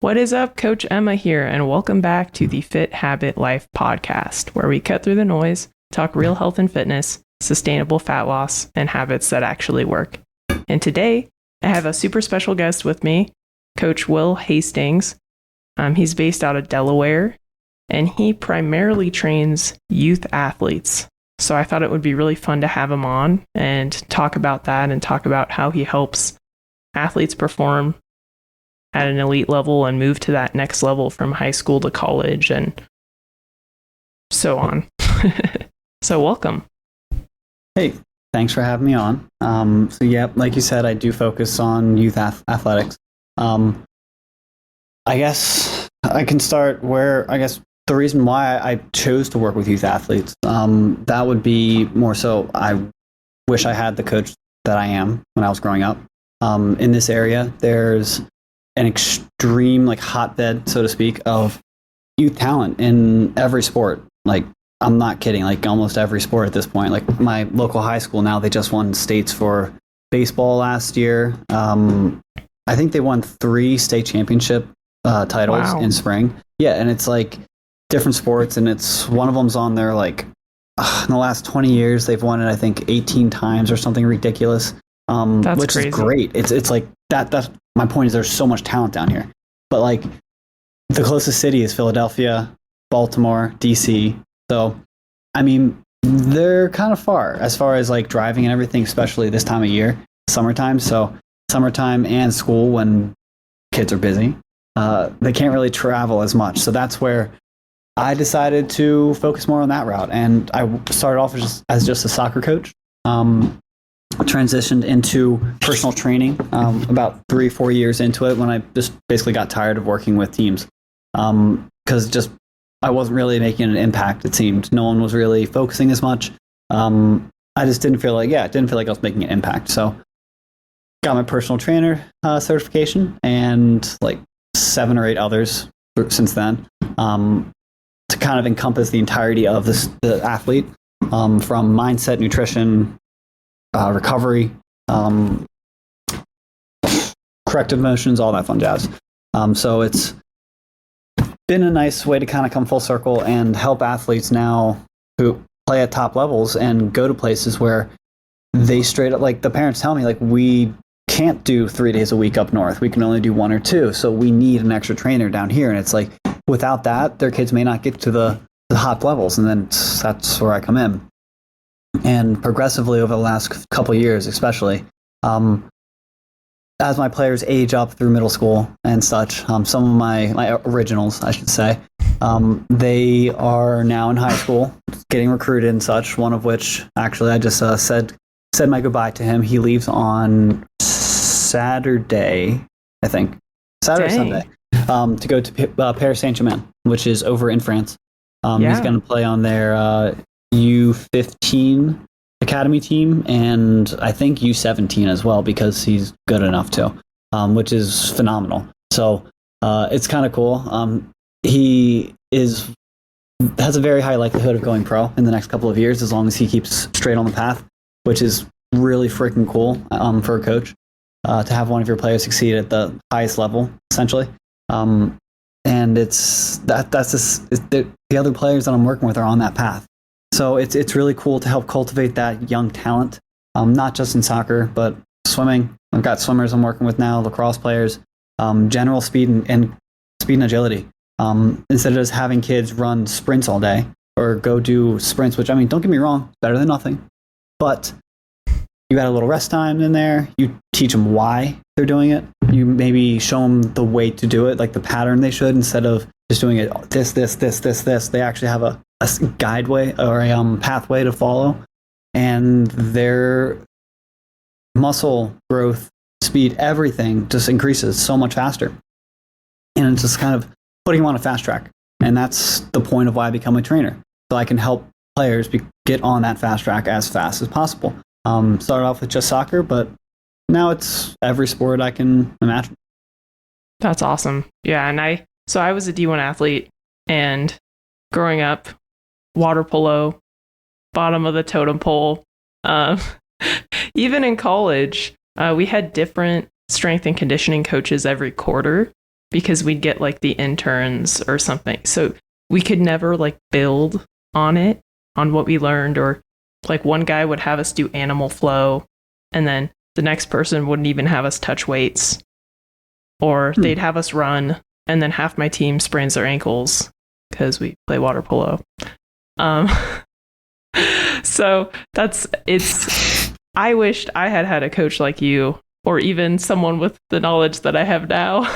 What is up? Coach Emma here, and welcome back to the Fit Habit Life podcast, where we cut through the noise, talk real health and fitness, sustainable fat loss, and habits that actually work. And today, I have a super special guest with me, Coach Will Hastings. He's based out of Delaware, and he primarily trains youth athletes. So I thought it would be really fun to have him on and talk about that and talk about how he helps athletes perform at an elite level and move to that next level from high school to college and so on. So welcome. Hey, thanks for having me on. Like you said, I do focus on youth athletics. I guess I can start the reason why I chose to work with youth athletes, that would be more so I wish I had the coach that I am when I was growing up. In this area, there's an extreme hotbed, so to speak, of youth talent in every sport. I'm not kidding, almost every sport at this point. My local high school now, they just won states for baseball last year. I think they won 3 state championship titles in spring. Yeah, and it's different sports, and it's one of them's on there in the last 20 years they've won it, I think 18 times or something ridiculous. Which crazy. Is great. It's like that's my point is there's so much talent down here. But the closest city is Philadelphia, Baltimore, DC. So I mean, they're kind of far as driving and everything, especially this time of year, summertime. So summertime and school when kids are busy, they can't really travel as much. So that's where I decided to focus more on that route. And I started off as just a soccer coach. Transitioned into personal training about 3-4 years into it when I just basically got tired of working with teams because I wasn't really making an impact. It seemed no one was really focusing as much. I just didn't feel like I was making an impact. So got my personal trainer certification and 7 or 8 others since then to kind of encompass the entirety of the athlete from mindset, nutrition, recovery, corrective motions, all that fun jazz. So it's been a nice way to kind of come full circle and help athletes now who play at top levels and go to places where they straight up, the parents tell me, we can't do 3 days a week up north. We can only do 1 or 2. So we need an extra trainer down here. And it's without that, their kids may not get to the top levels. And then that's where I come in. And progressively over the last couple of years, especially, as my players age up through middle school and such, some of my originals, I should say, they are now in high school, getting recruited and such. One of which, actually, I just said my goodbye to him. He leaves on Saturday, I think, Sunday, to go to Paris Saint-Germain, which is over in France. He's going to play on their U15 academy team and I think U17 as well because he's good enough to, which is phenomenal. So it's kind of cool. He has a very high likelihood of going pro in the next couple of years as long as he keeps straight on the path, which is really freaking cool for a coach to have one of your players succeed at the highest level, essentially. And it's the other players that I'm working with are on that path. So it's really cool to help cultivate that young talent, not just in soccer, but swimming. I've got swimmers I'm working with now, lacrosse players, general speed and agility. Instead of just having kids run sprints all day or go do sprints, which, I mean, don't get me wrong, better than nothing. But you got a little rest time in there. You teach them why they're doing it. You maybe show them the way to do it, the pattern they should, instead of just doing it this. They actually have a guideway or a pathway to follow, and their muscle growth, speed, everything just increases so much faster. And it's just kind of putting them on a fast track. And that's the point of why I become a trainer. So I can help players get on that fast track as fast as possible. Started off with just soccer, but now it's every sport I can imagine. That's awesome. Yeah. And I was a D1 athlete, and growing up, water polo, bottom of the totem pole. Even in college, we had different strength and conditioning coaches every quarter. because we'd get like the interns or something. So we could never like build on it, on what we learned, or like one guy would have us do animal flow and then the next person wouldn't even have us touch weights, or they'd have us run and then half my team sprains their ankles because we play water polo. So I wished I had a coach like you, or even someone with the knowledge that I have now.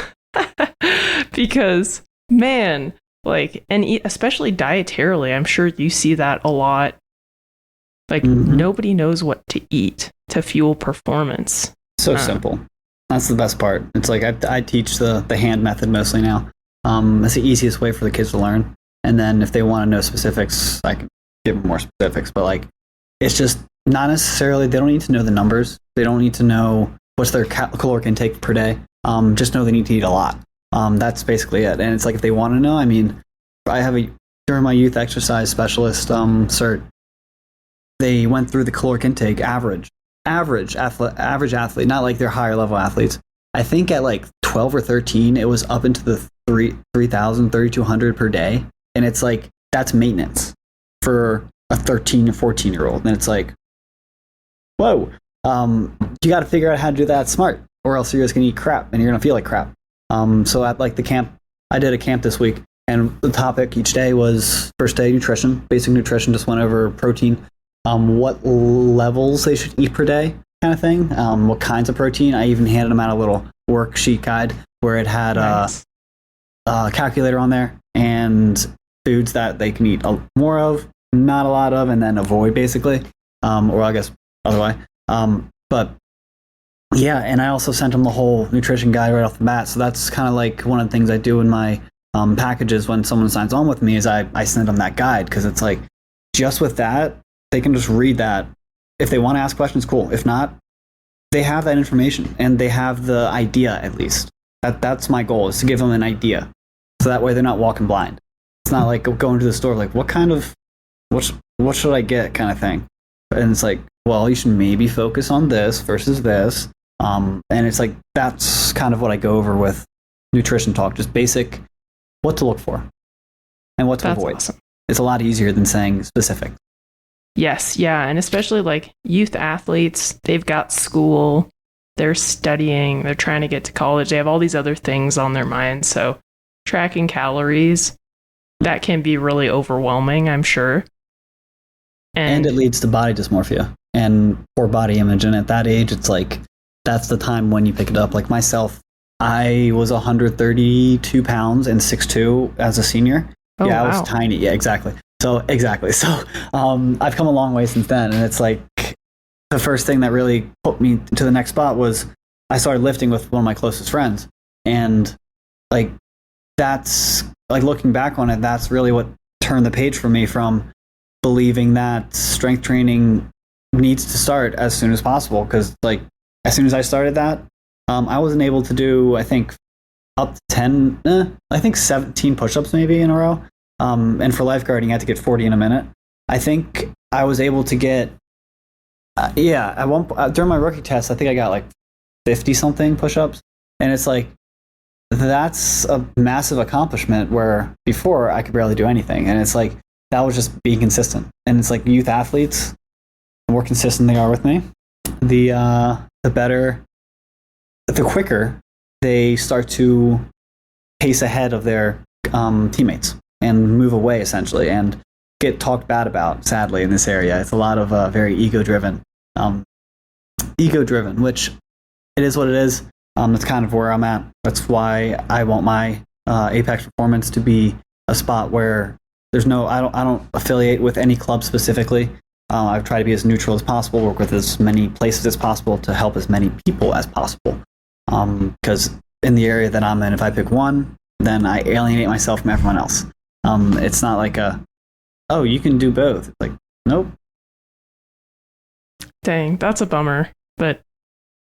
Because man, like, and especially dietarily, I'm sure you see that a lot. Like nobody knows what to eat to fuel performance. So simple. That's the best part. It's like I teach the hand method mostly now. It's the easiest way for the kids to learn. And then if they want to know specifics, I can give them more specifics. But like, it's just not necessarily, they don't need to know the numbers. They don't need to know what's their caloric intake per day. Just know they need to eat a lot. That's basically it. And it's like, if they want to know, I mean, I have during my youth exercise specialist cert, they went through the caloric intake average athlete, not like they're higher level athletes. I think at like 12 or 13, it was up into the 3,000, 3,200 per day. And it's like, that's maintenance for a 13 or 14-year-old. And it's like, whoa, you got to figure out how to do that smart, or else you're just going to eat crap and you're going to feel like crap. So at like the camp, I did a camp this week, and the topic each day was first day nutrition, basic nutrition, just went over protein, what levels they should eat per day kind of thing, what kinds of protein. I even handed them out a little worksheet guide where it had a calculator on there and foods that they can eat more of, not a lot of, and then avoid basically, or I guess otherwise. But yeah, and I also sent them the whole nutrition guide right off the bat. So that's kind of like one of the things I do in my packages when someone signs on with me is I send them that guide, because it's like, just with that, they can just read that. If they want to ask questions, cool. If not, they have that information and they have the idea at least. That's my goal, is to give them an idea. So that way they're not walking blind. It's not like going to the store like, what should I get kind of thing. And it's like, well, you should maybe focus on this versus this. And it's like, that's kind of what I go over with nutrition talk, just basic, what to look for and what to avoid. Awesome. It's a lot easier than saying specific. Yes. Yeah. And especially like youth athletes, they've got school, they're studying, they're trying to get to college. They have all these other things on their mind. So tracking calories, that can be really overwhelming, I'm sure. And it leads to body dysmorphia and poor body image. And at that age, it's like, that's the time when you pick it up. Like myself, I was 132 pounds and 6'2" as a senior. Oh, yeah, I wow. was tiny. Yeah, exactly. So I've come a long way since then. And it's like, the first thing that really put me to the next spot was I started lifting with one of my closest friends. And like, that's like, looking back on it, that's really what turned the page for me from believing that strength training needs to start as soon as possible. Because like, as soon as I started that, I wasn't able to do, I think, up to 17 push-ups maybe in a row. And for lifeguarding, I had to get 40 in a minute. I think I was able to get, during my rookie test, I think I got like 50-something push-ups. And it's like, that's a massive accomplishment, where before I could barely do anything. And it's like, that was just being consistent. And it's like, youth athletes, the more consistent they are with me, the better, the quicker they start to pace ahead of their teammates and move away, essentially, and get talked bad about, sadly, in this area. It's a lot of very ego-driven, which it is what it is. That's kind of where I'm at. That's why I want my Apex Performance to be a spot where there's no, I don't affiliate with any club specifically. I've tried to be as neutral as possible, work with as many places as possible to help as many people as possible. Because in the area that I'm in, if I pick one, then I alienate myself from everyone else. It's not like you can do both. It's like, nope. Dang, that's a bummer. But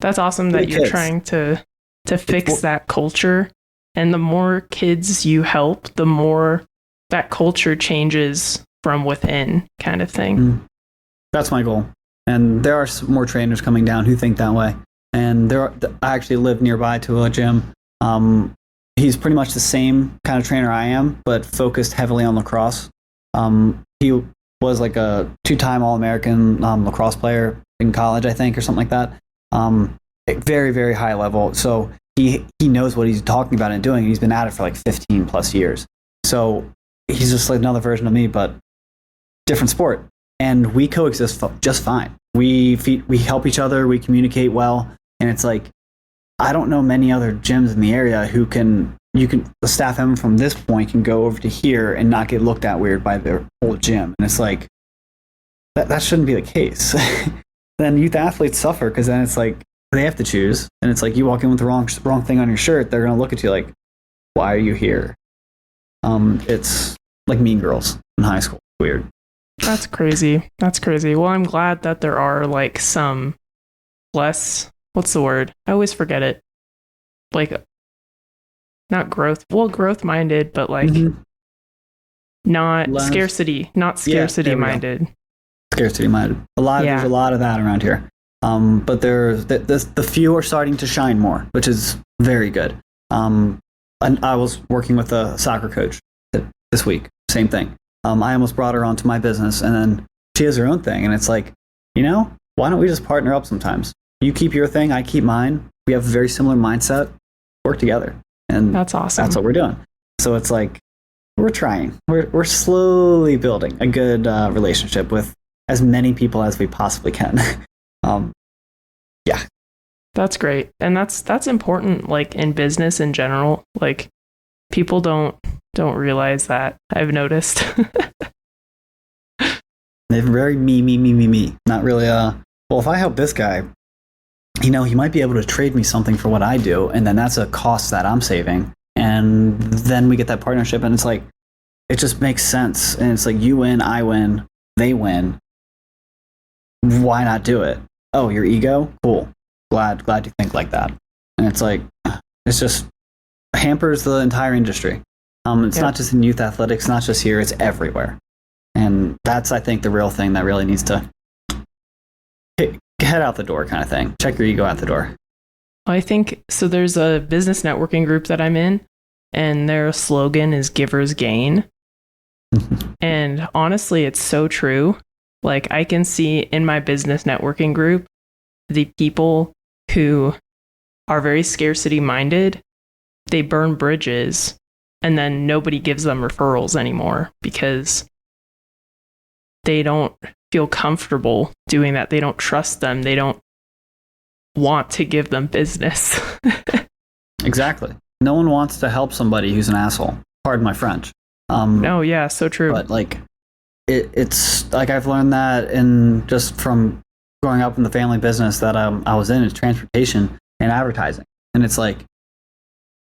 that's awesome that you're trying to fix that culture. And the more kids you help, the more that culture changes from within, kind of thing. That's my goal. And there are some more trainers coming down who think that way. And I actually live nearby to a gym he's pretty much the same kind of trainer I am, but focused heavily on lacrosse. He was like a 2-time All-American lacrosse player in college, I think, or something like that. Very, very high level. So he knows what he's talking about and doing. He's been at it for like 15 plus years. So he's just like another version of me, but different sport. And we coexist just fine. We help each other. We communicate well. And it's like, I don't know many other gyms in the area who the staff member from this point can go over to here and not get looked at weird by their whole gym. And it's like, that shouldn't be the case. Then youth athletes suffer because then it's like, they have to choose. And it's like, you walk in with the wrong thing on your shirt, they're going to look at you like, why are you here? It's like Mean Girls in high school. Weird. That's crazy. That's crazy. Well, I'm glad that there are like some less, what's the word? I always forget it. Like, not growth minded, but like not Less. scarcity minded. Scarcity minded. There's a lot of that around here. But the few are starting to shine more, which is very good. And I was working with a soccer coach this week. Same thing. I almost brought her onto my business, and then she has her own thing. And it's like, why don't we just partner up sometimes? You keep your thing, I keep mine. We have a very similar mindset. Work together. And that's awesome. That's what we're doing. So it's like, we're trying. We're slowly building a good relationship with as many people as we possibly can. Yeah. That's great. And that's important, like in business in general. Like people don't realize that. I've noticed. They're very me. Not really well, if I help this guy, he might be able to trade me something for what I do, and then that's a cost that I'm saving. And then we get that partnership, and it's like, it just makes sense. And it's like, you win, I win, they win. Why not do it? Oh, your ego? Cool. Glad you think like that. And it's like, it's just hampers the entire industry. It's not just in youth athletics, not just here, it's everywhere. And that's, I think, the real thing that really needs to head out the door kind of thing. Check your ego out the door. I think, so there's a business networking group that I'm in, and their slogan is Givers Gain. And honestly, it's so true. Like, I can see in my business networking group, the people who are very scarcity minded, they burn bridges, and then nobody gives them referrals anymore because they don't feel comfortable doing that. They don't trust them. They don't want to give them business. Exactly. No one wants to help somebody who's an asshole. Pardon my French. No, yeah, so true. But like, it's like, I've learned that just from growing up in the family business that I was in, is transportation and advertising. And it's like,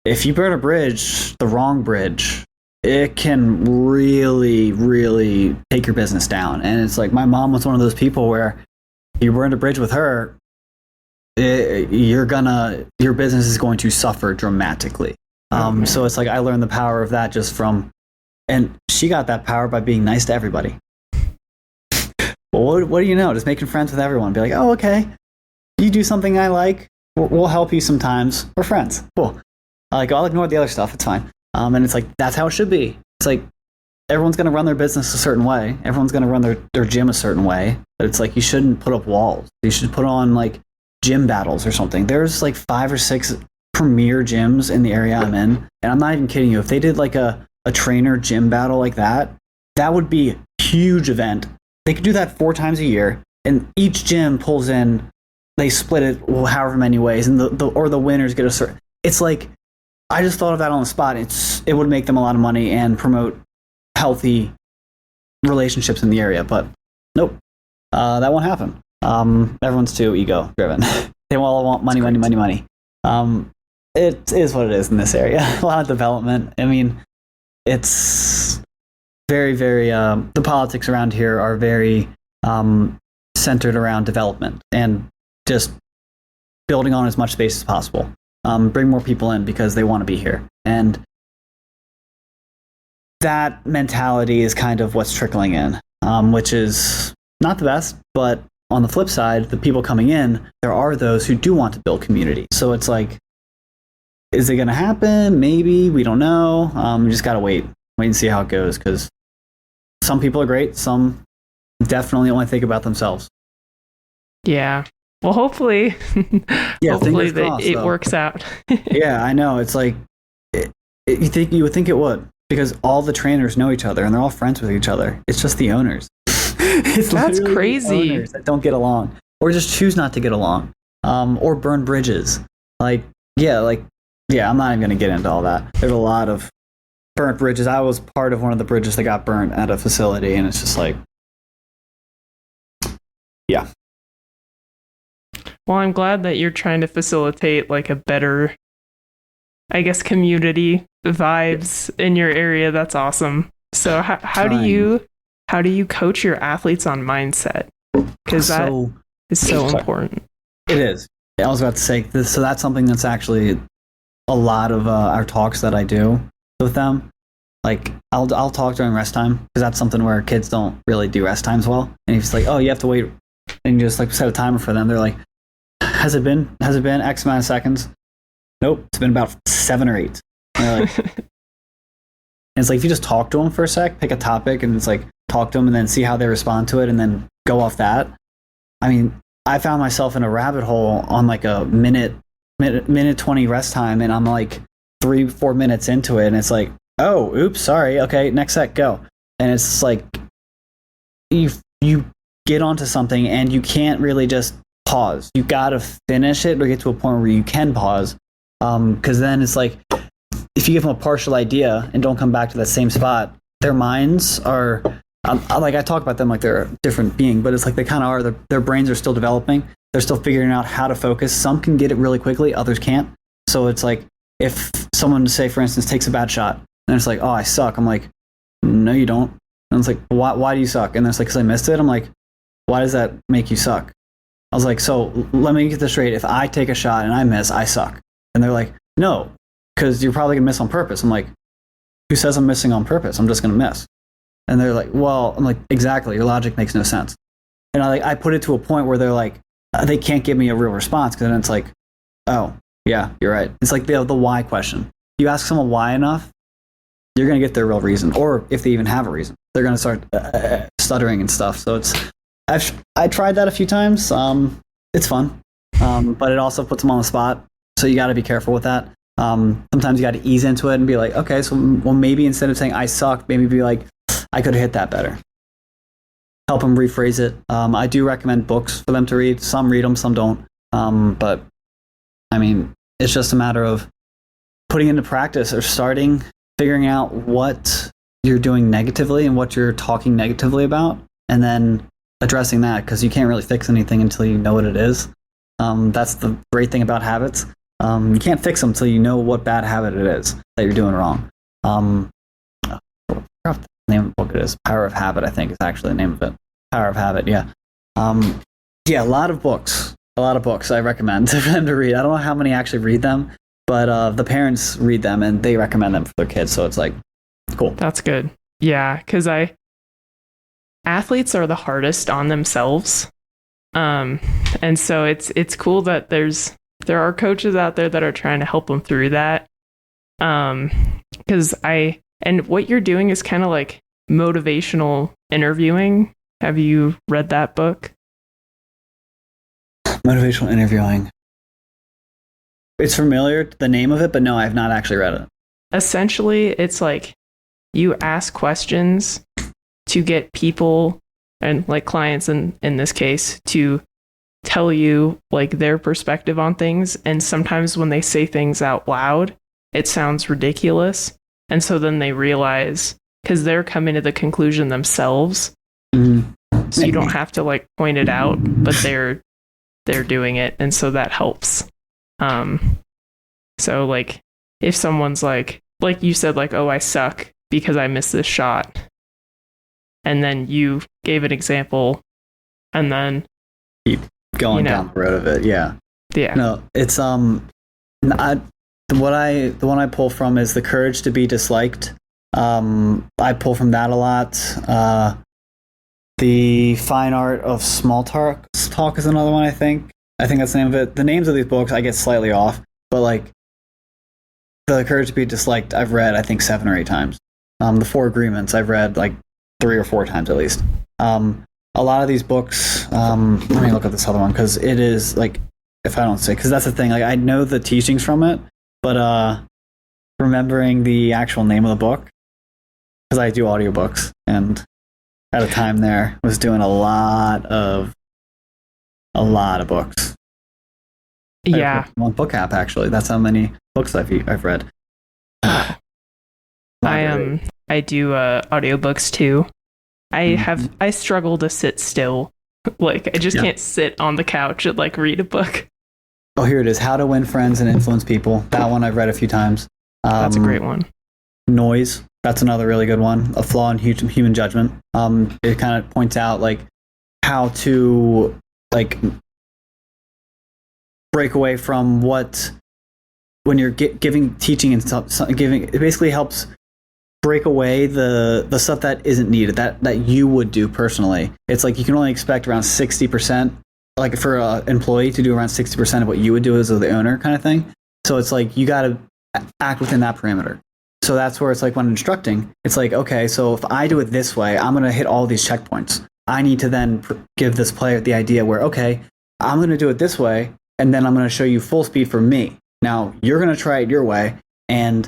if you burn a bridge, the wrong bridge, it can really, really take your business down. And it's like, my mom was one of those people where you burned a bridge with her, your business is going to suffer dramatically. So it's like, I learned the power of that just from, and she got that power by being nice to everybody. Well, what do you know? Just making friends with everyone. Be like, oh, okay, you do something I like, we'll help you sometimes. We're friends. Cool. I'll ignore the other stuff. It's fine. And it's like, that's how it should be. It's like, everyone's going to run their business a certain way. Everyone's going to run their gym a certain way. But it's like, you shouldn't put up walls. You should put on like gym battles or something. There's like 5 or 6 premier gyms in the area I'm in. And I'm not even kidding you. If they did like a trainer gym battle like that, that would be a huge event. They could do that 4 times a year. And each gym pulls in, they split it however many ways. And the winners get a certain, it's like, I just thought of that on the spot. It would make them a lot of money and promote healthy relationships in the area. But nope, that won't happen. Everyone's too ego driven. They all want money. It is what it is in this area. A lot of development. I mean, it's very, very, the politics around here are very centered around development and just building on as much space as possible. Bring more people in because they want to be here. And that mentality is kind of what's trickling in, which is not the best. But on the flip side, the people coming in, there are those who do want to build community. So it's like, is it going to happen? Maybe. We don't know. We just got to wait and see how it goes, because some people are great. Some definitely only think about themselves. Yeah. Well, hopefully, hopefully that crossed, it works out. Yeah, I know. It's like, you would think it would, because all the trainers know each other and they're all friends with each other. It's just the owners. That's crazy. Owners that don't get along, or just choose not to get along, or burn bridges. I'm not even going to get into all that. There's a lot of burnt bridges. I was part of one of the bridges that got burnt at a facility, and it's just like, yeah. Well, I'm glad that you're trying to facilitate like a better, I guess, community vibes in your area. That's awesome. So how do you coach your athletes on mindset? Because that is so important. It is. I was about to say this. So that's something that's actually a lot of our talks that I do with them. Like, I'll talk during rest time, because that's something where kids don't really do rest times well. And if it's like, oh, you have to wait, and you just like set a timer for them, they're like, has it been X amount of seconds? Nope, it's been about 7 or 8. And it's like, if you just talk to them for a sec, pick a topic, and it's like, talk to them and then see how they respond to it, and then go off that. I mean, I found myself in a rabbit hole on like a minute 20 rest time, and I'm like 3-4 minutes into it, and it's like, oh, oops, sorry, okay, next set, go. And it's like, you get onto something and you can't really just pause. You gotta finish it or get to a point where you can pause, because then it's like, if you give them a partial idea and don't come back to that same spot, their minds are like, I talk about them like they're a different being, but it's like they kind of are. Their brains are still developing. They're still figuring out how to focus. Some can get it really quickly, others can't. So it's like, if someone, say for instance, takes a bad shot and it's like, oh, I suck, I'm like, no you don't. And it's like, why do you suck? And it's like, because I missed it. I'm like, why does that make you suck? I was like, so let me get this straight. If I take a shot and I miss, I suck. And they're like, no, because you're probably gonna miss on purpose. I'm like, who says I'm missing on purpose? I'm just gonna miss. And they're like, well, I'm like, exactly, your logic makes no sense. And I put it to a point where they're like, they can't give me a real response, because then it's like, oh yeah, you're right. It's like the why question. You ask someone why enough, you're gonna get their real reason, or if they even have a reason, they're gonna start stuttering and stuff. So I tried that a few times. It's fun, but it also puts them on the spot. So you got to be careful with that. Sometimes you got to ease into it and be like, okay, so well, maybe instead of saying I sucked, maybe be like, I could have hit that better. Help them rephrase it. I do recommend books for them to read. Some read them, some don't. But I mean, it's just a matter of putting into practice, or figuring out what you're doing negatively and what you're talking negatively about, and then addressing that, because you can't really fix anything until you know what it is. That's the great thing about habits. You can't fix them until you know what bad habit it is that you're doing wrong. I forgot what the name of the book it is. Power of Habit, I think, is actually the name of it. Power of Habit, yeah. Yeah, a lot of books I recommend for them to read. I don't know how many actually read them, but the parents read them and they recommend them for their kids. So it's like, cool. That's good. Yeah, because athletes are the hardest on themselves. And so it's cool that there are coaches out there that are trying to help them through that. Because and what you're doing is kind of like motivational interviewing. Have you read that book? Motivational interviewing. It's familiar, the name of it, but no, I have not actually read it. Essentially, it's like you ask questions to get people, and like clients in this case, to tell you like their perspective on things. And sometimes when they say things out loud, it sounds ridiculous. And so then they realize, because they're coming to the conclusion themselves. Mm-hmm. So you don't have to like point it out, but they're doing it. And so that helps. So like if someone's like you said, like, oh, I suck because I missed this shot. And then you gave an example and then keep going down the road of it. Yeah. Yeah. No, it's, the one I pull from is The Courage to Be Disliked. I pull from that a lot. The Fine Art of Small Talk is another one, I think. I think that's the name of it. The names of these books I get slightly off, but like The Courage to Be Disliked, I've read, I think, 7 or 8 times. The Four Agreements, I've read like 3 or 4 times at least. A lot of these books, let me look at this other one, because it is like, if I don't say, because that's the thing, like I know the teachings from it, but remembering the actual name of the book, because I do audiobooks, and at a time there was doing a lot of books. Yeah. One book app, actually. That's how many books I've read. I do audiobooks too. I struggle to sit still. Like I just can't sit on the couch and like read a book. Oh, here it is. How to Win Friends and Influence People. That one I've read a few times. That's a great one. Noise. That's another really good one. A Flaw in Human Judgment. It kind of points out like how to like break away from what when you're giving teaching and giving. It basically helps break away the stuff that isn't needed that you would do personally. It's like you can only expect around 60%, like for an employee to do around 60% of what you would do as the owner kind of thing. So it's like you got to act within that parameter. So that's where it's like when instructing, it's like, okay, so if I do it this way, I'm going to hit all these checkpoints. I need to then give this player the idea where, okay, I'm going to do it this way, and then I'm going to show you full speed for me. Now, you're going to try it your way, and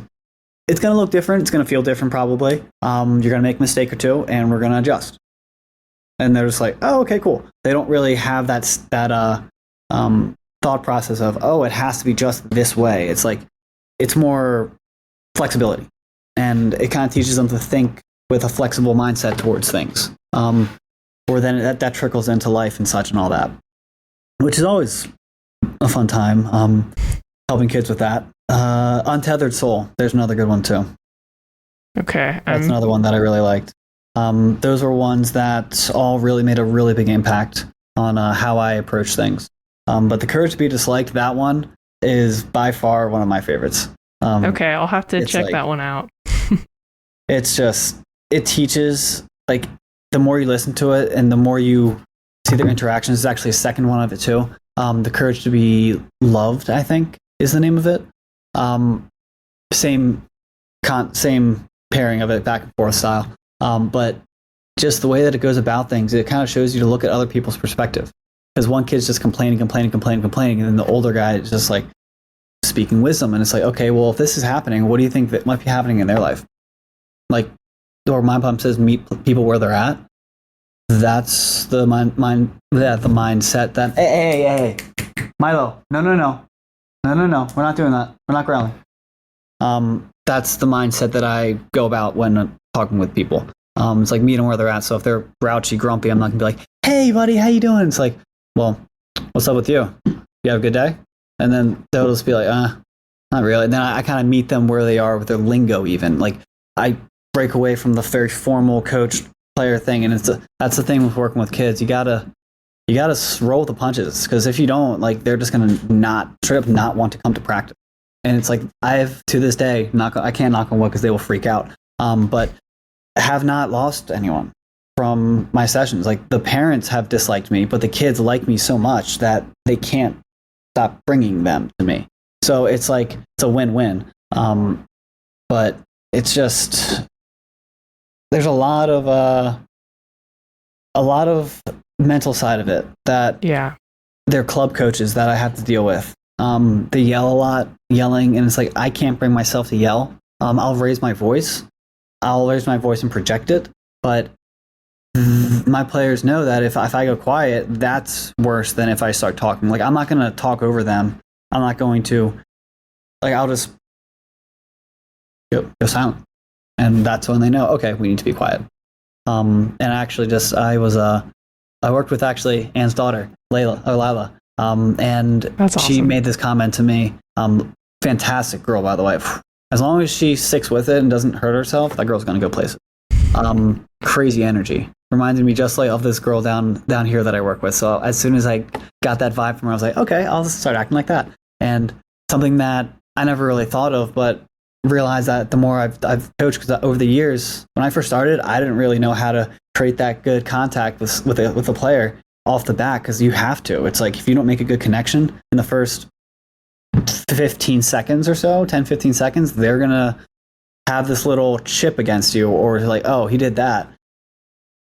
it's going to look different. It's going to feel different probably. You're going to make a mistake or two, and we're going to adjust. And they're just like, oh, okay, cool. They don't really have that thought process of, oh, it has to be just this way. It's like, it's more flexibility. And it kind of teaches them to think with a flexible mindset towards things. Or then that trickles into life and such and all that, which is always a fun time. Helping kids with that. Untethered Soul. There's another good one too. Okay. That's another one that I really liked. Those were ones that all really made a really big impact on how I approach things. But The Courage to Be Disliked, that one is by far one of my favorites. Okay, I'll have to check that one out. It's just, it teaches, like, the more you listen to it and the more you see their interactions, there's actually a second one of it too. The Courage to Be Loved, I think, is the name of it. Same pairing of it, back and forth style. But just the way that it goes about things, it kind of shows you to look at other people's perspective. Because one kid's just complaining, and then the older guy is just like speaking wisdom. And it's like, okay, well, if this is happening, what do you think that might be happening in their life? Like, or Mind Pump says, meet people where they're at. That's the the mindset that, hey, Milo, no, we're not doing that. We're not growling. That's the mindset that I go about when talking with people. It's like meeting where they're at. So if they're grouchy, grumpy, I'm not gonna be like, hey, buddy, how you doing? It's like, well, what's up with you? You have a good day? And then they'll just be like, not really. And then I kind of meet them where they are with their lingo even. Like, I break away from the very formal coach player thing. And that's the thing with working with kids. You gotta roll with the punches, because if you don't, like, they're just gonna not want to come to practice. And it's like, to this day, I can't knock on wood because they will freak out. But I have not lost anyone from my sessions. Like, the parents have disliked me, but the kids like me so much that they can't stop bringing them to me. So it's like, it's a win-win. But it's just, there's a lot of mental side of it that they're club coaches that I have to deal with. They yell a lot, yelling, and it's like, I can't bring myself to yell. I'll raise my voice and project it, but my players know that if I go quiet, that's worse than if I start talking. Like, I'm not going to talk over them. I'm not going to, like, I'll just go silent. And that's when they know, okay, we need to be quiet. And actually I worked with actually Anne's daughter, Lila. And that's awesome. She made this comment to me. Fantastic girl, by the way. As long as she sticks with it and doesn't hurt herself, that girl's going to go places. Crazy energy. Reminded me just like of this girl down here that I work with. So as soon as I got that vibe from her, I was like, okay, I'll just start acting like that. And something that I never really thought of, but realized that the more I've coached, because over the years, when I first started, I didn't really know how to create that good contact with a player off the bat, because you have to. It's like, if you don't make a good connection in the first 15 seconds or so, 10, 15 seconds, they're going to have this little chip against you, or like, oh, he did that.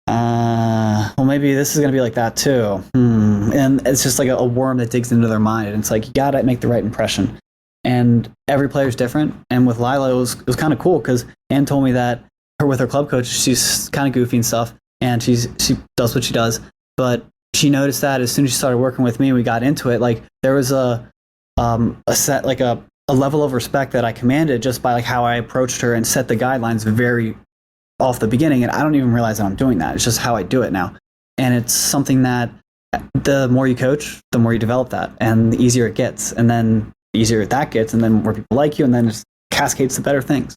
Well, maybe this is going to be like that too. And it's just like a worm that digs into their mind. And it's like, you got to make the right impression. And every player's different. And with Lila, it was kind of cool because Ann told me that with her club coach, she's kind of goofy and stuff. And she does what she does. But she noticed that as soon as she started working with me and we got into it, like there was a set, like a level of respect that I commanded just by like how I approached her and set the guidelines very off the beginning. And I don't even realize that I'm doing that. It's just how I do it now. And it's something that the more you coach, the more you develop that, and the easier it gets. And then the easier that gets, and then more people like you, and then it just cascades to better things.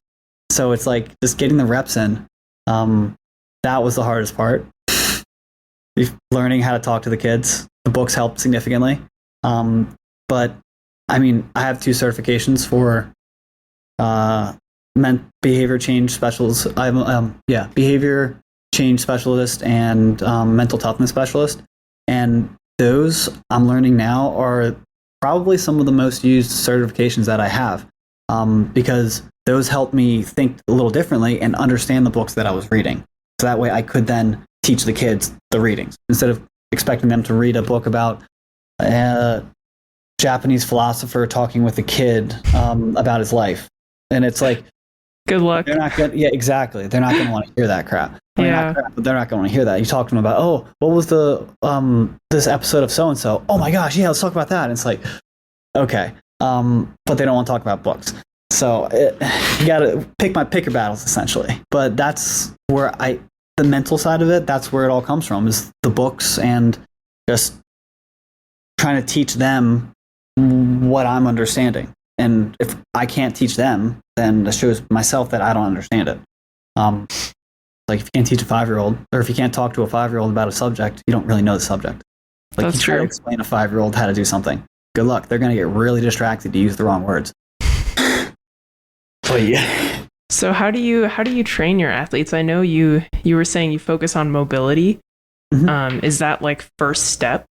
So it's like just getting the reps in. That was the hardest part. Learning how to talk to the kids. The books helped significantly. But I mean, I have 2 certifications for behavior change specialists. I'm behavior change specialist and mental toughness specialist. And those I'm learning now are probably some of the most used certifications that I have, because those help me think a little differently and understand the books that I was reading. So that way I could then teach the kids the readings instead of expecting them to read a book about a Japanese philosopher talking with a kid about his life. And it's like, good luck. They're not good. Yeah, exactly. They're not going to want to hear that crap. I mean, not crap, but they're not going to want to hear that. You talk to them about, oh, what was the this episode of so and so? Oh my gosh, yeah, let's talk about that. And it's like, okay, but they don't want to talk about books. So you got to pick your battles essentially. But that's where the mental side of it. That's where it all comes from, is the books and just trying to teach them what I'm understanding. And if I can't teach them, then that shows myself that I don't understand it. Like if you can't teach a 5-year-old, or if you can't talk to a 5-year-old about a subject, you don't really know the subject. Like That's you try true. to explain a 5-year-old how to do something. Good luck. They're going to get really distracted to use the wrong words. But yeah. So how do you train your athletes? I know you were saying you focus on mobility. Mm-hmm. Is that like first step?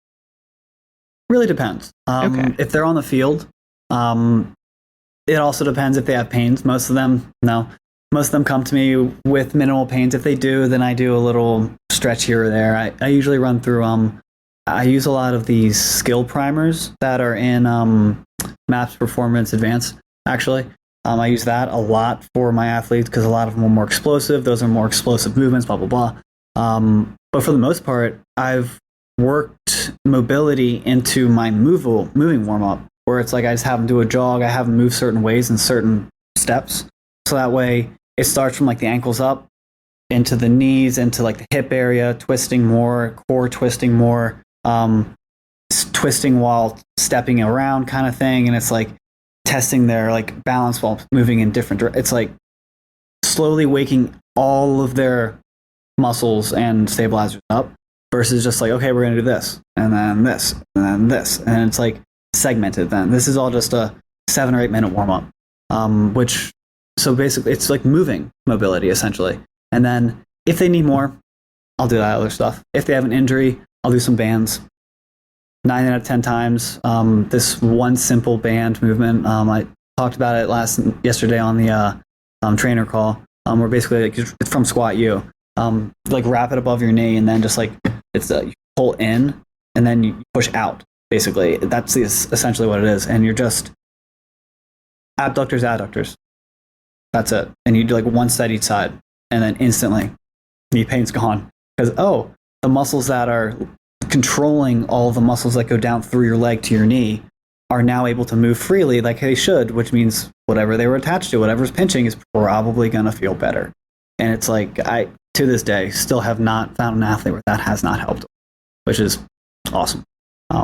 Really depends. Okay. If they're on the field, it also depends if they have pains. Most of them, no. Most of them come to me with minimal pains. If they do, then I do a little stretch here or there. I usually run through, I use a lot of these skill primers that are in MAPS Performance Advanced, actually. I use that a lot for my athletes because a lot of them are more explosive. Those are more explosive movements, blah, blah, blah. But for the most part, I've worked mobility into my moving warm-up, where it's like I just have them do a jog. I have them move certain ways in certain steps. So that way it starts from like the ankles up into the knees, into like the hip area, twisting more, core twisting more, twisting while stepping around kind of thing. And it's like testing their like balance while moving in different it's like slowly waking all of their muscles and stabilizers up versus just like, okay, we're going to do this and then this and then this. And it's like segmented then. This is all just a 7 or 8 minute warm up, which, so basically it's like moving mobility essentially. And then if they need more, I'll do that other stuff. If they have an injury, I'll do some bands. 9 out of 10 times, this one simple band movement, I talked about it yesterday on the trainer call, where basically like, it's from Squat U. Like wrap it above your knee and then just like it's you pull in and then you push out. Basically, that's essentially what it is. And you're just abductors, adductors. That's it. And you do like one set each side, and then instantly knee pain's gone. Because the muscles that are controlling all the muscles that go down through your leg to your knee are now able to move freely like they should, which means whatever they were attached to, whatever's pinching, is probably going to feel better. And it's like, I, to this day, still have not found an athlete where that has not helped, which is awesome.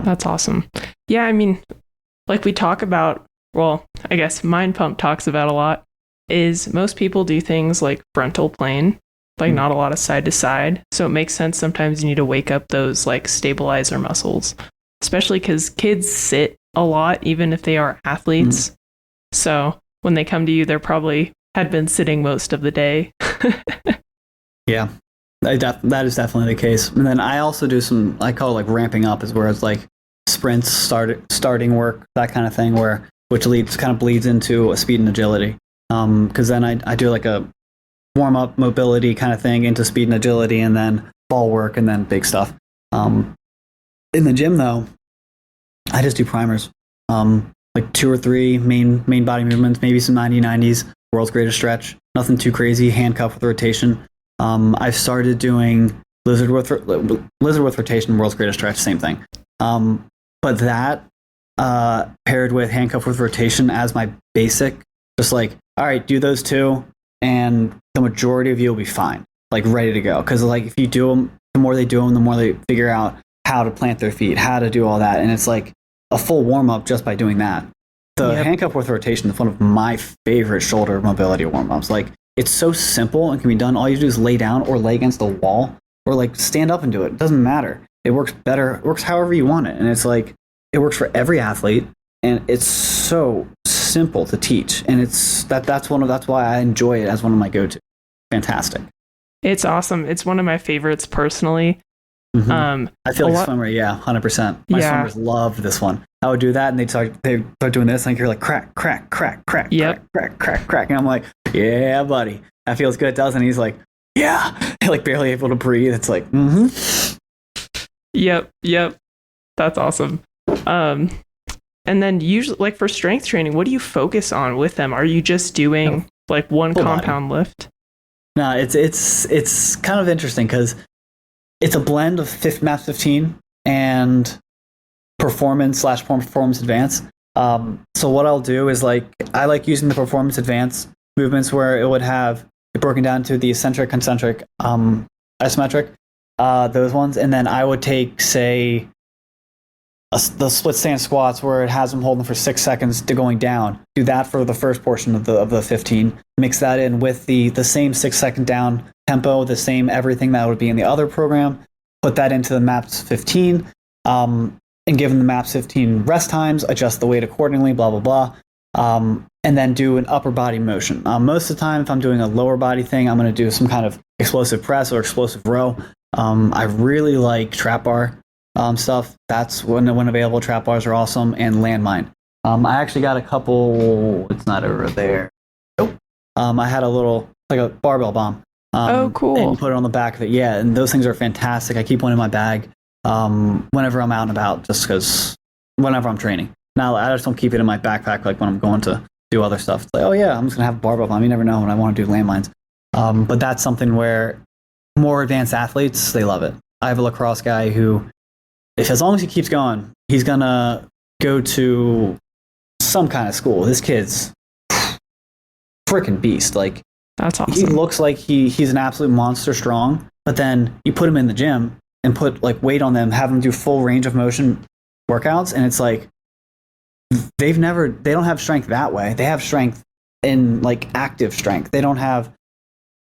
That's awesome. Yeah, I mean, like we talk about, well, I guess Mind Pump talks about a lot, is most people do things like frontal plane, like not a lot of side to side. So it makes sense sometimes you need to wake up those like stabilizer muscles, especially because kids sit a lot, even if they are athletes. So when they come to you, they're probably had been sitting most of the day. Yeah, that is definitely the case. And then I also do some, I call it like ramping up, is where it's like sprints, starting work, that kind of thing, where which kind of bleeds into a speed and agility. Because then I do like a warm up mobility kind of thing into speed and agility, and then ball work, and then big stuff. In the gym though, I just do primers, like 2 or 3 main body movements, maybe some 90s, world's greatest stretch, nothing too crazy, handcuff with rotation. I've started doing lizard with rotation, world's greatest stretch, same thing. But that paired with handcuff with rotation as my basic, just like, all right, do those 2, and the majority of you will be fine, like ready to go. Because like if you do them, the more they do them, the more they figure out how to plant their feet, how to do all that, and it's like a full warm up just by doing that. The handcuff with rotation is one of my favorite shoulder mobility warm ups. Like it's so simple and can be done. All you do is lay down or lay against a wall or like stand up and do it. It doesn't matter. It works better. It works however you want it, and it's like it works for every athlete, and it's so simple to teach. And that's why I enjoy it as one of my go-to. Fantastic. It's awesome. It's one of my favorites personally. Mm-hmm. I feel like swimmer, 100%. My swimmers loved this one. I would do that, and they start doing this, and you're like crack, crack, crack, crack, crack, crack, crack, and I'm like, yeah, buddy, that feels good, doesn't it? He's like, yeah, like barely able to breathe. It's like, Yep. That's awesome. And then usually, like for strength training, what do you focus on with them? Are you just doing like one compound lift? No, it's kind of interesting because it's a blend of MAPS 15 and performance advance. So what I'll do is like I like using the performance advance movements where it would have it broken down to the eccentric, concentric, isometric, those ones, and then I would take say the split stance squats where it has them holding for 6 seconds to going down. Do that for the first portion of the 15. Mix that in with the same 6 second down tempo, the same everything that would be in the other program. Put that into the MAPS 15, and given the MAPS 15 rest times, adjust the weight accordingly. Blah blah blah, and then do an upper body motion. Most of the time, if I'm doing a lower body thing, I'm going to do some kind of explosive press or explosive row. I really like trap bar. Stuff. That's when available. Trap bars are awesome, and landmine. I actually got a couple. It's not over there. Nope. I had a little like a barbell bomb. Oh, cool! And you put it on the back of it. Yeah, and those things are fantastic. I keep one in my bag whenever I'm out and about, just because whenever I'm training. Now I just don't keep it in my backpack like when I'm going to do other stuff. It's like, oh yeah, I'm just gonna have a barbell bomb. You never know when I want to do landmines. But that's something where more advanced athletes, they love it. I have a lacrosse guy who, if as long as he keeps going, he's gonna go to some kind of school. This kid's freaking beast. Like, that's awesome. He looks like he's an absolute monster strong, but then you put him in the gym and put like weight on them, have them do full range of motion workouts, and it's like they don't have strength that way. They have strength in like active strength. They don't have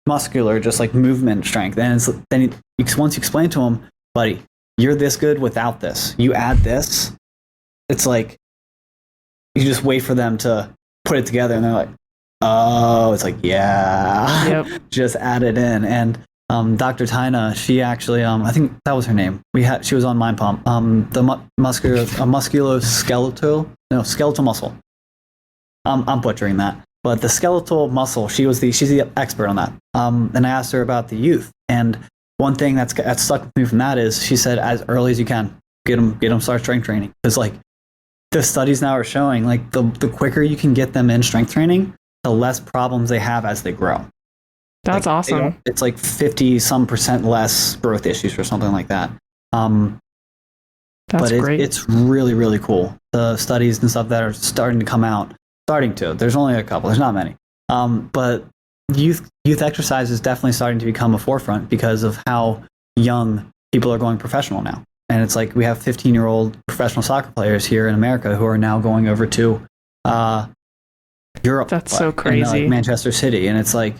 muscular, just like movement strength. And once you explain to them, buddy, you're this good without this. You add this, it's like you just wait for them to put it together, and they're like, oh, it's like, yeah, just add it in. And Dr. Tina, she actually, I think that was her name. She was on Mind Pump. The skeletal muscle. I'm butchering that, but the skeletal muscle. She's the expert on that. And I asked her about the youth, and one thing that's stuck with me from that is she said, as early as you can, get them start strength training, because like the studies now are showing, like the quicker you can get them in strength training, the less problems they have as they grow. That's like, awesome. It's like 50% less growth issues or something like that. That's great. It's really, really cool. The studies and stuff that are starting to come out. There's only a couple. There's not many. But youth exercise is definitely starting to become a forefront because of how young people are going professional now. And it's like we have 15-year-old professional soccer players here in America who are now going over to Europe. That's so crazy. Like Manchester City. And it's like,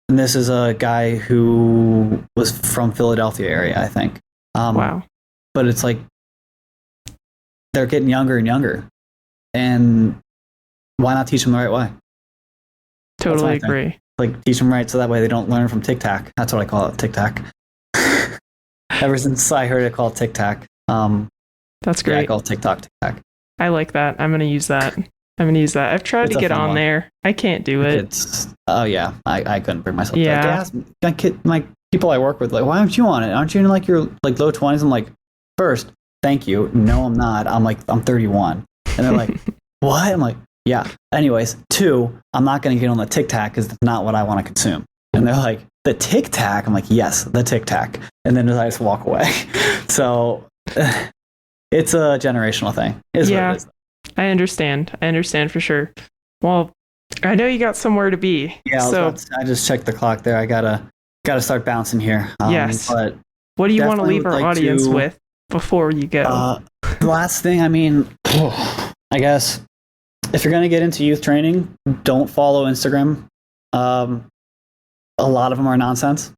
and this is a guy who was from Philadelphia area, I think. Wow. But it's like they're getting younger and younger. And why not teach them the right way? Totally agree. Like teach them right so that way they don't learn from Tic Tac. That's what I call it, Tic Tac. Ever since I heard it called Tic Tac. That's great. I call TikTok Tic Tac. I like that. I'm going to use that. I'm gonna use that. I've tried It's to a get fun on one. there. I can't do it. Oh yeah, I couldn't bring myself. Yeah. They asked me, my people I work with, like, why aren't you on it? Aren't you in like your like low 20s? I'm like, first, thank you. No, I'm not. I'm 31, and they're like, what? I'm like, yeah. Anyways, two, I'm not gonna get on the Tic Tac because it's not what I want to consume. And they're like, the Tic Tac? I'm like, yes, the Tic Tac. And then I just walk away. So it's a generational thing. What it is. I understand. I understand for sure. Well, I know you got somewhere to be. Yeah, I just checked the clock there. I gotta start bouncing here. Yes. But what do you want to leave our audience with before you go? The last thing, I mean, I guess if you're gonna get into youth training, don't follow Instagram. A lot of them are nonsense.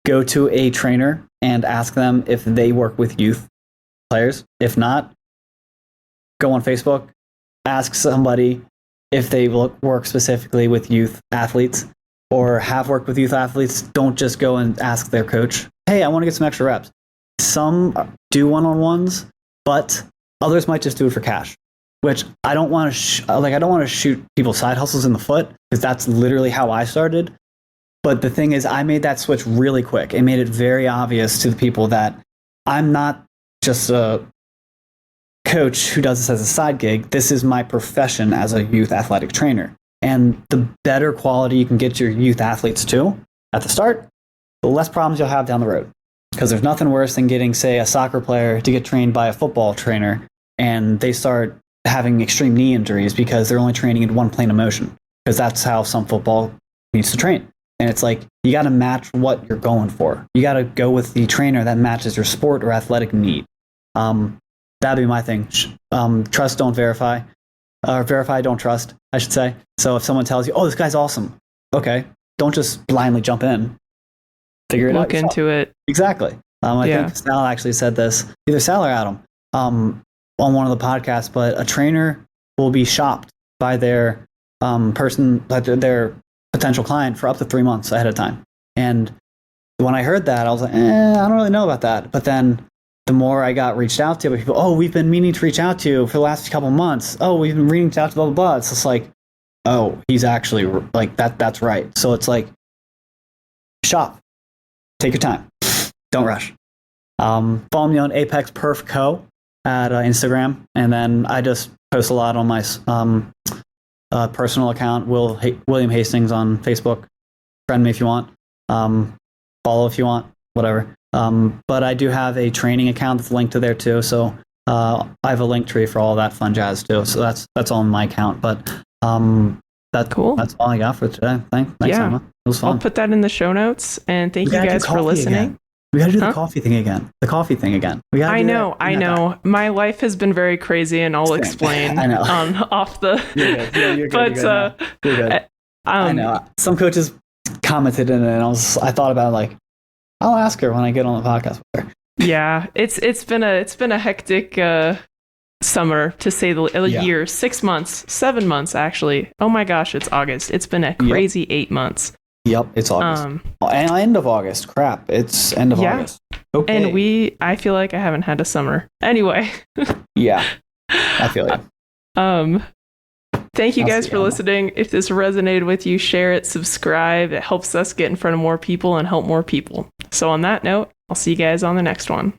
Go to a trainer and ask them if they work with youth players. If not, go on Facebook, ask somebody if they work specifically with youth athletes or have worked with youth athletes. Don't just go and ask their coach, hey, I want to get some extra reps. Some do one-on-ones, but others might just do it for cash, which I don't want to I don't want to shoot people's side hustles in the foot, because that's literally how I started. But the thing is, I made that switch really quick. It made it very obvious to the people that I'm not just a coach who does this as a side gig. This is my profession as a youth athletic trainer. And the better quality you can get your youth athletes to at the start, the less problems you'll have down the road. Because there's nothing worse than getting, say, a soccer player to get trained by a football trainer, and they start having extreme knee injuries because they're only training in one plane of motion, because that's how some football needs to train. And it's like, you got to match what you're going for. You got to go with the trainer that matches your sport or athletic need. That'd be my thing. Trust, don't verify. Or verify, don't trust, I should say. So if someone tells you, oh, this guy's awesome, okay, don't just blindly jump in. Figure it out. Look into it. Exactly. I think Sal actually said this, either Sal or Adam, on one of the podcasts, but a trainer will be shopped by their their potential client for up to 3 months ahead of time. And when I heard that, I was like, I don't really know about that. But then the more I got reached out to by people, oh, we've been meaning to reach out to you for the last couple months. Oh, we've been reaching out to blah, blah, blah. It's just like, oh, he's actually like that. That's right. So it's like, shop, take your time. Don't rush. Follow me on Apex Perf Co. at Instagram. And then I just post a lot on my personal account, William Hastings on Facebook. Friend me if you want. Follow if you want, whatever. But I do have a training account that's linked to there too. So I have a link tree for all that fun jazz too. So that's all on my account. But cool. That's all I got for today. Thanks, Emma. It was fun. I'll put that in the show notes. And thank you guys for listening. Again. We got to do the coffee thing again. I know. My life has been very crazy, and I'll explain I know. Off the. You're good. You're good. I know. Some coaches commented in it, and I thought about it, like, I'll ask her when I get on the podcast with her. Yeah, it's been a hectic summer, to say the year. 6 months, 7 months actually. Oh my gosh, it's August. It's been a crazy 8 months. Yep, it's August. And end of August. Crap, it's end of August. Okay. And I feel like I haven't had a summer. Anyway. Yeah, I feel you. Thank you guys for listening. If this resonated with you, share it, subscribe. It helps us get in front of more people and help more people. So on that note, I'll see you guys on the next one.